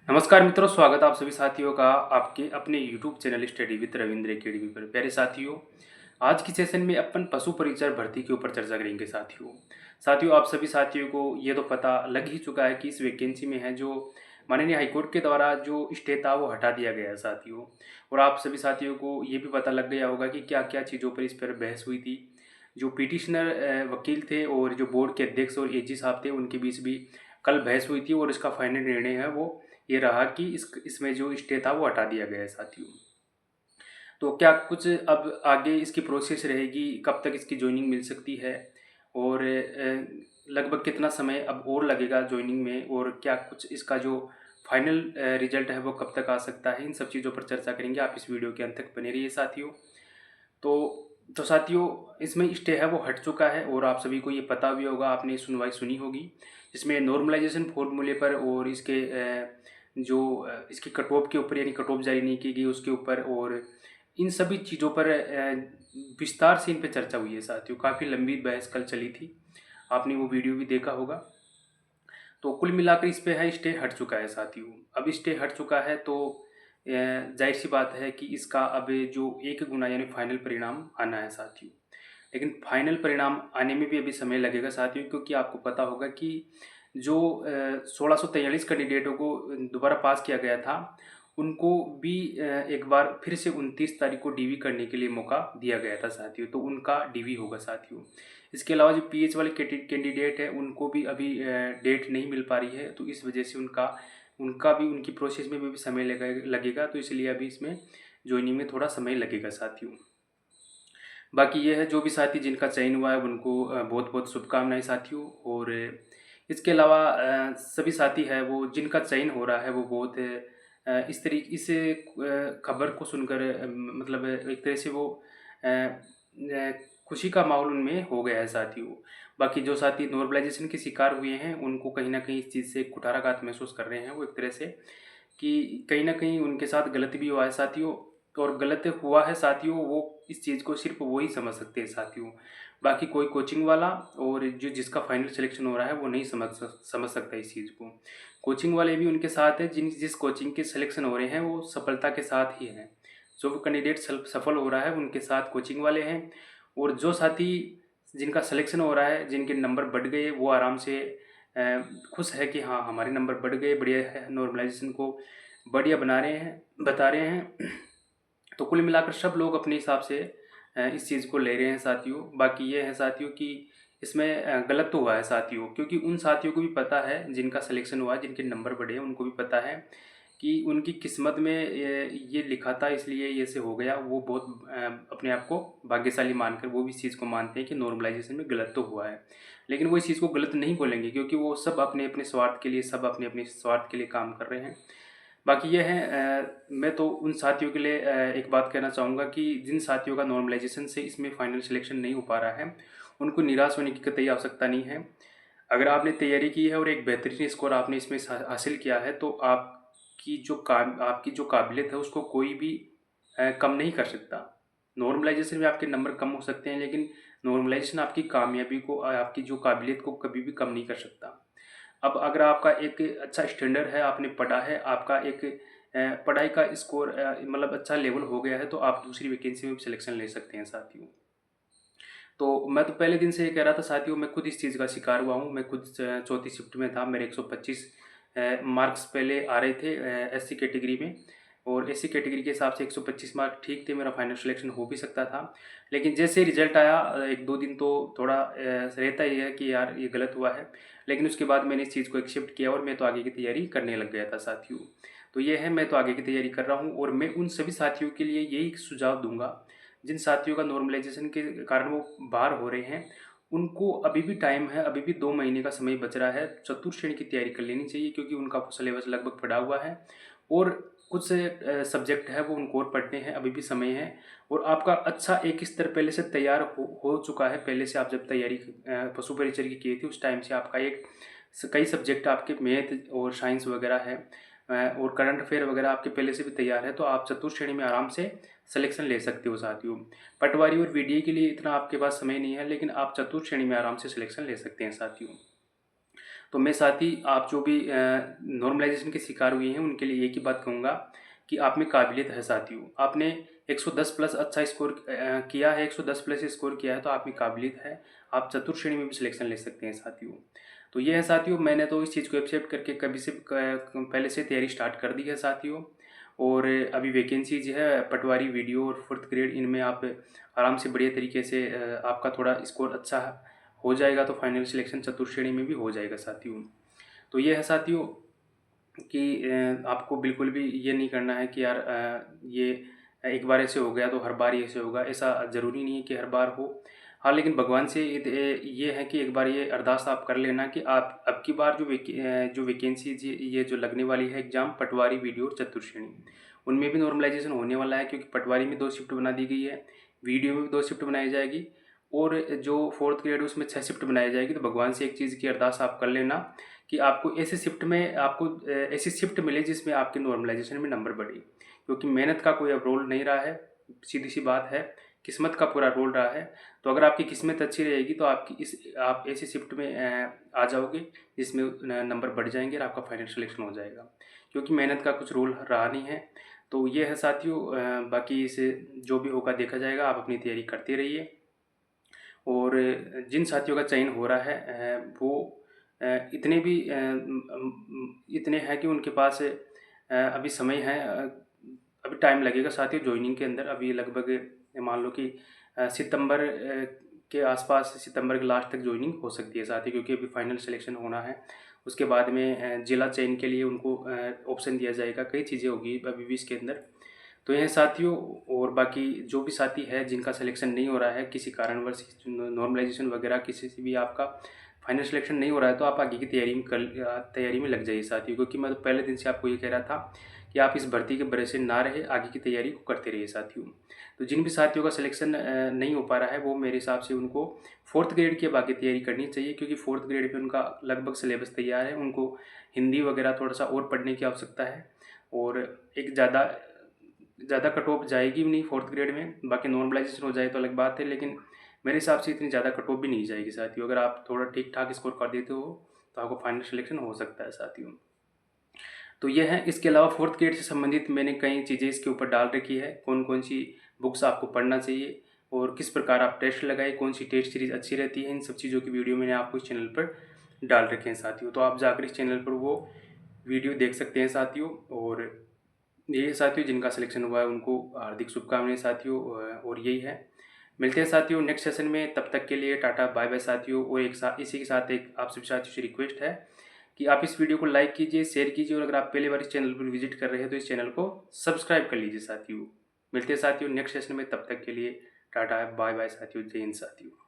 नमस्कार मित्रों, स्वागत है आप सभी साथियों का आपके अपने YouTube channel study with Ravindra academy पर। प्यारे साथियों, आज की सेशन में अपन पशु परिचर भर्ती के ऊपर चर्चा करेंगे। साथियों आप सभी साथियों को ये तो पता लग ही चुका है कि इस वैकेंसी में है जो माननीय हाईकोर्ट के द्वारा जो स्टे था वो हटा दिया गया है साथियों। और आप सभी साथियों को ये भी पता लग गया होगा कि क्या क्या चीज़ों पर इस पर बहस हुई थी। जो पिटिशनर वकील थे और जो बोर्ड के अध्यक्ष और एजी साहब थे, उनके बीच भी कल बहस हुई थी और इसका फाइनल निर्णय है वो ये रहा कि इसमें जो स्टे था वो हटा दिया गया है साथियों। तो क्या कुछ अब आगे इसकी प्रोसेस रहेगी, कब तक इसकी ज्वाइनिंग मिल सकती है और लगभग कितना समय अब और लगेगा ज्वाइनिंग में, और क्या कुछ इसका जो फाइनल रिजल्ट है वो कब तक आ सकता है, इन सब चीज़ों पर चर्चा करेंगे। आप इस वीडियो के अंत तक बने रहिए साथियों। तो साथियों, इसमें स्टे है वो हट चुका है और आप सभी को ये पता भी होगा, आपने सुनवाई सुनी होगी, जिसमें नॉर्मलाइजेशन फॉर्मूले पर और इसके इसकी कट ऑफ के ऊपर, यानी कट ऑफ जारी नहीं की गई उसके ऊपर, और इन सभी चीज़ों पर विस्तार से इन पर चर्चा हुई है साथियों। काफ़ी लंबी बहस कल चली थी, आपने वो वीडियो भी देखा होगा। तो कुल मिलाकर इस पे है स्टे हट चुका है साथियों। अब स्टे हट चुका है तो जाहिर सी बात है कि इसका अब जो 1 गुना यानी फाइनल परिणाम आना है साथियों। लेकिन फाइनल परिणाम आने में भी अभी समय लगेगा साथियों, क्योंकि आपको पता होगा कि जो 1643 कैंडिडेटों को दोबारा पास किया गया था, उनको भी एक बार फिर से 29 तारीख को डीवी करने के लिए मौका दिया गया था साथियों। तो उनका डीवी होगा साथियों। इसके अलावा जो पीएच वाले कैंडिडेट है, उनको भी अभी डेट नहीं मिल पा रही है, तो इस वजह से उनका उनका भी उनकी प्रोसेस में भी समय लगेगा। तो इसलिए अभी इसमें ज्वाइनिंग में थोड़ा समय लगेगा साथियों। बाकी ये है, जो भी साथी जिनका चयन हुआ है उनको बहुत बहुत शुभकामनाएं साथियों। और इसके अलावा सभी साथी है वो जिनका चयन हो रहा है वो बहुत इस खबर को सुनकर मतलब एक तरह से वो खुशी का माहौल उनमें हो गया है साथियों। बाकी जो साथी नॉर्मलाइजेशन के शिकार हुए हैं, उनको कहीं ना कहीं इस चीज़ से कुठाराघात महसूस कर रहे हैं वो, एक तरह से कि कहीं ना कहीं उनके साथ गलत भी हुआ है साथियों। और गलत हुआ है साथियों, वो इस चीज़ को सिर्फ वो ही समझ सकते हैं साथियों। बाकी कोई कोचिंग वाला और जो जिसका फाइनल सिलेक्शन हो रहा है वो नहीं समझ सकता इस चीज़ को। कोचिंग वाले भी उनके साथ है, जिस कोचिंग के सिलेक्शन हो रहे हैं वो सफलता के साथ ही हैं। जो कैंडिडेट सफल हो रहा है उनके साथ कोचिंग वाले हैं, और जो साथी जिनका सिलेक्शन हो रहा है, जिनके नंबर बढ़ गए, वो आराम से खुश है कि हाँ हमारे नंबर बढ़ गए, बढ़िया है, नॉर्मलाइजेशन को बढ़िया बना रहे हैं, बता रहे हैं। तो कुल मिलाकर सब लोग अपने हिसाब से इस चीज़ को ले रहे हैं साथियों। बाकी ये है साथियों कि इसमें गलत तो हुआ है साथियों, क्योंकि उन साथियों को भी पता है जिनका सिलेक्शन हुआ है, जिनके नंबर बढ़े हैं, उनको भी पता है कि उनकी किस्मत में ये लिखा था, इसलिए ये से हो गया। वो बहुत अपने आप को भाग्यशाली मानकर वो भी इस चीज़ को मानते हैं कि नॉर्मलाइजेशन में गलत तो हुआ है, लेकिन वो इस चीज़ को गलत नहीं बोलेंगे, क्योंकि वो सब अपने अपने स्वार्थ के लिए, सब अपने अपने स्वार्थ के लिए काम कर रहे हैं। बाकी ये है, मैं तो उन साथियों के लिए एक बात कहना चाहूँगा कि जिन साथियों का नॉर्मलाइजेशन से इसमें फाइनल सिलेक्शन नहीं हो पा रहा है, उनको निराश होने की कतई आवश्यकता नहीं है। अगर आपने तैयारी की है और एक बेहतरीन स्कोर आपने इसमें हासिल किया है, तो आपकी जो काबिलियत है उसको कोई भी कम नहीं कर सकता। नॉर्मलाइजेशन में आपके नंबर कम हो सकते हैं, लेकिन नॉर्मलाइजेशन आपकी कामयाबी को, आपकी जो काबिलियत को कभी भी कम नहीं कर सकता। अब अगर आपका एक अच्छा स्टैंडर्ड है, आपने पढ़ा है, आपका एक पढ़ाई का स्कोर मतलब अच्छा लेवल हो गया है, तो आप दूसरी वैकेंसी में भी सिलेक्शन ले सकते हैं साथियों। तो मैं तो पहले दिन से ये कह रहा था साथियों, मैं खुद इस चीज़ का शिकार हुआ हूँ। मैं खुद चौथी शिफ्ट में था, मेरे 125 मार्क्स पहले आ रहे थे एससी कैटेगरी में, और एससी कैटेगरी के हिसाब से 125 मार्क ठीक थे, मेरा फाइनल सिलेक्शन हो भी सकता था। लेकिन जैसे रिजल्ट आया 1-2 दिन तो थोड़ा रहता ही है कि यार ये गलत हुआ है, लेकिन उसके बाद मैंने इस चीज़ को एक्सेप्ट किया और मैं तो आगे की तैयारी करने लग गया था साथियों। तो ये है, मैं तो आगे की तैयारी कर रहा हूँ, और मैं उन सभी साथियों के लिए यही सुझाव दूंगा जिन साथियों का नॉर्मलाइजेशन के कारण वो बाहर हो रहे हैं, उनको अभी भी टाइम है, अभी भी 2 महीने का समय बच रहा है। चतुर्थ श्रेणी की तैयारी कर लेनी चाहिए, क्योंकि उनका सिलेबस लगभग पढ़ा हुआ है, और कुछ सब्जेक्ट है वो उनको और पढ़ने हैं, अभी भी समय है। और आपका अच्छा एक स्तर पहले से तैयार हो चुका है। पहले से आप जब तैयारी पशु परिचर की थी, उस टाइम से आपका कई सब्जेक्ट आपके मैथ और साइंस वगैरह है, और करंट अफेयर वगैरह आपके पहले से भी तैयार है, तो आप चतुर्थ श्रेणी में आराम से सिलेक्शन ले सकते हो साथियों। पटवारी और वीडीए के लिए इतना आपके पास समय नहीं है, लेकिन आप चतुर्थ श्रेणी में आराम से सिलेक्शन ले सकते हैं साथियों। तो मैं साथ ही आप जो भी नॉर्मलाइजेशन के शिकार हुए हैं उनके लिए एक ही बात कहूँगा कि आप में काबिलियत है साथियों। आपने 110 प्लस अच्छा स्कोर किया है, 110 प्लस स्कोर किया है तो आप में काबिलियत है। आप चतुर्थ श्रेणी में भी सिलेक्शन ले सकते हैं साथियों। तो ये है साथियों, मैंने तो इस चीज़ को एक्सेप्ट करके कभी से पहले से तैयारी स्टार्ट कर दी है साथियों। और अभी वैकेंसी जो है पटवारी, वीडियो और फोर्थ ग्रेड, इनमें आप आराम से बढ़िया तरीके से आपका थोड़ा स्कोर अच्छा हो जाएगा तो फाइनल सिलेक्शन चतुर्थ श्रेणी में भी हो जाएगा साथियों। तो ये है साथियों कि आपको बिल्कुल भी ये नहीं करना है कि यार ये एक बार ऐसे हो गया तो हर बार ही ऐसे होगा, ऐसा ज़रूरी नहीं है कि हर बार हो। हाँ, लेकिन भगवान से ये है कि एक बार ये अरदास आप कर लेना कि आप अब की बार जो वैकेंसी ये जो लगने वाली है एग्ज़ाम पटवारी, वीडियो और चतुर्थ श्रेणी, उनमें भी नॉर्मलाइजेशन होने वाला है। क्योंकि पटवारी में 2 शिफ्ट बना दी गई है, वीडियो में भी 2 शिफ्ट बनाई जाएगी और जो फोर्थ ग्रेड उसमें 6 शिफ्ट बनाई जाएगी। तो भगवान से एक चीज़ की अरदास आप कर लेना कि आपको ऐसी शिफ्ट मिले जिसमें आपके नॉर्मलाइजेशन में नंबर बढ़े। क्योंकि मेहनत का कोई अब रोल नहीं रहा है, सीधी सी बात है, किस्मत का पूरा रोल रहा है। तो अगर आपकी किस्मत अच्छी रहेगी तो आप ऐसी शिफ्ट में आ जाओगे जिसमें नंबर बढ़ जाएंगे और आपका फाइनल सिलेक्शन हो जाएगा। क्योंकि मेहनत का कुछ रोल रहा नहीं है। तो ये है साथियों, बाकी इसे जो भी होगा देखा जाएगा। आप अपनी तैयारी करते रहिए। और जिन साथियों का चयन हो रहा है वो इतने हैं कि उनके पास अभी समय है, अभी टाइम लगेगा साथियों ज्वाइनिंग के अंदर। अभी लगभग मान लो कि सितंबर के आसपास, सितंबर के लास्ट तक ज्वाइनिंग हो सकती है साथियों। क्योंकि अभी फाइनल सिलेक्शन होना है, उसके बाद में जिला चयन के लिए उनको ऑप्शन दिया जाएगा, कई चीज़ें होगी अभी भी इसके अंदर। तो यह साथियों, और बाकी जो भी साथी है जिनका सिलेक्शन नहीं हो रहा है किसी कारणवश, नॉर्मलाइजेशन वगैरह किसी से भी आपका फाइनल सिलेक्शन नहीं हो रहा है, तो आप आगे की तैयारी में लग जाइए साथियों। क्योंकि मैं तो पहले दिन से आपको ये कह रहा था कि आप इस भर्ती के भरोसे ना रहे, आगे की तैयारी को करते रहिए साथियों। तो जिन भी साथियों का सिलेक्शन नहीं हो पा रहा है वो मेरे हिसाब से उनको फोर्थ ग्रेड की अब आगे तैयारी करनी चाहिए। क्योंकि फोर्थ ग्रेड पे उनका लगभग सिलेबस तैयार है, उनको हिंदी वगैरह थोड़ा सा और पढ़ने की आवश्यकता है। और एक ज़्यादा कट ऑफ जाएगी भी नहीं फोर्थ ग्रेड में। बाकी नॉर्मलाइजेशन हो जाए तो अलग बात है, लेकिन मेरे हिसाब से इतनी ज़्यादा कट ऑफ भी नहीं जाएगी साथियों। अगर आप थोड़ा ठीक ठाक स्कोर कर देते हो तो आपको फाइनल सिलेक्शन हो सकता है साथियों। तो ये है। इसके अलावा फोर्थ ग्रेड से संबंधित मैंने कई चीज़ें इसके ऊपर डाल रखी है, कौन कौन सी बुक्स आपको पढ़ना चाहिए और किस प्रकार आप टेस्ट लगाए, कौन सी टेस्ट सीरीज अच्छी रहती है, इन सब चीज़ों की वीडियो मैंने आपको इस चैनल पर डाल रखे हैं साथियों। तो आप जाकर इस चैनल पर वो वीडियो देख सकते हैं साथियों। और ये साथियों, जिनका सिलेक्शन हुआ है उनको हार्दिक शुभकामनाएं साथियों। और यही है, मिलते हैं साथियों नेक्स्ट सेशन में। तब तक के लिए टाटा बाय बाय साथियों। और इसी के साथ एक आप सभी साथियों से रिक्वेस्ट है कि आप इस वीडियो को लाइक कीजिए, शेयर कीजिए, और अगर आप पहली बार इस चैनल पर विजिट कर रहे हैं तो इस चैनल को सब्सक्राइब कर लीजिए साथियों। मिलते हैं साथियों नेक्स्ट सेशन में, तब तक के लिए टाटा बाय बाय साथियों। जय हिंद साथियों।